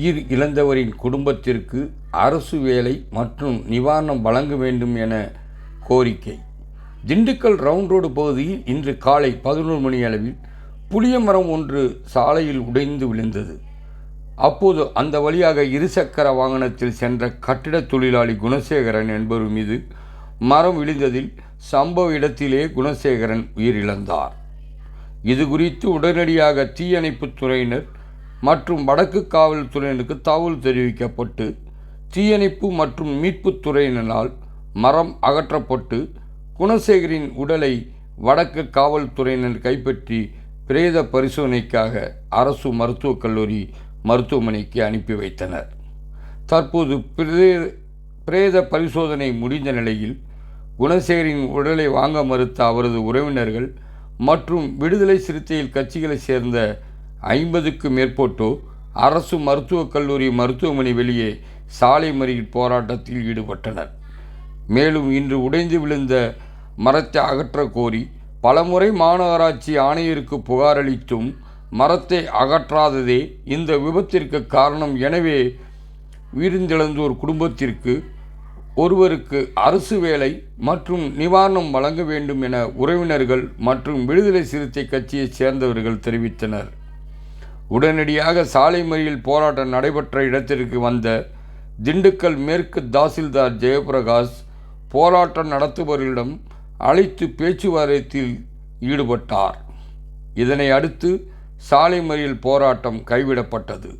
உயிர் இழந்தவரின் குடும்பத்திற்கு அரசு வேலை மற்றும் நிவாரணம் வழங்க வேண்டும் என கோரிக்கை. திண்டுக்கல் ரவுண்ட் ரோடு பகுதியில் இன்று காலை 11 மணி அளவில் புளிய மரம் ஒன்று சாலையில் உடைந்து விழுந்தது. அப்போது அந்த வழியாக இருசக்கர வாகனத்தில் சென்ற கட்டிட தொழிலாளி குணசேகரன் என்பவர் மீது மரம் விழுந்ததில் சம்பவ இடத்திலே குணசேகரன் உயிரிழந்தார். இது குறித்து உடனடியாக தீயணைப்புத் துறையினர் மற்றும் வடக்கு காவல்துறையினருக்கு தகவல் தெரிவிக்கப்பட்டு தீயணைப்பு மற்றும் மீட்புத் துறையினரால் மரம் அகற்றப்பட்டு குணசேகரின் உடலை வடக்கு காவல்துறையினர் கைப்பற்றி பிரேத பரிசோதனைக்காக அரசு மருத்துவக் கல்லூரி மருத்துவமனைக்கு அனுப்பி வைத்தனர். தற்போது பிரேத பரிசோதனை முடிந்த நிலையில் குணசேகரின் உடலை வாங்க மறுத்த அவரது உறவினர்கள் மற்றும் விடுதலை சிறுத்தைகள் கட்சிகளைச் சேர்ந்த 50க்கும் மேற்பட்டோர் அரசு மருத்துவக் கல்லூரி மருத்துவமனை வெளியே சாலை மறியல் போராட்டத்தில் ஈடுபட்டனர். மேலும் இன்று உடைந்து விழுந்த மரத்தை அகற்ற கோரி பலமுறை மாநகராட்சி ஆணையருக்கு புகார் அளித்தும் மரத்தை அகற்றாததே இந்த விபத்திற்கு காரணம். எனவே உயிரிழந்தோர் குடும்பத்திற்கு ஒருவருக்கு அரசு வேலை மற்றும் நிவாரணம் வழங்க வேண்டும் என உறவினர்கள் மற்றும் விடுதலை சிறுத்தை கட்சியைச் சேர்ந்தவர்கள் தெரிவித்தனர். உடனடியாக சாலை மறியல் போராட்டம் நடைபெற்ற இடத்திற்கு வந்த திண்டுக்கல் மேற்கு தாசில்தார் ஜெயபிரகாஷ் போராட்டம் நடத்துபவர்களிடம் அழைத்து பேச்சுவார்த்தையில் ஈடுபட்டார். இதனை அடுத்து சாலை மறியல் போராட்டம் கைவிடப்பட்டது.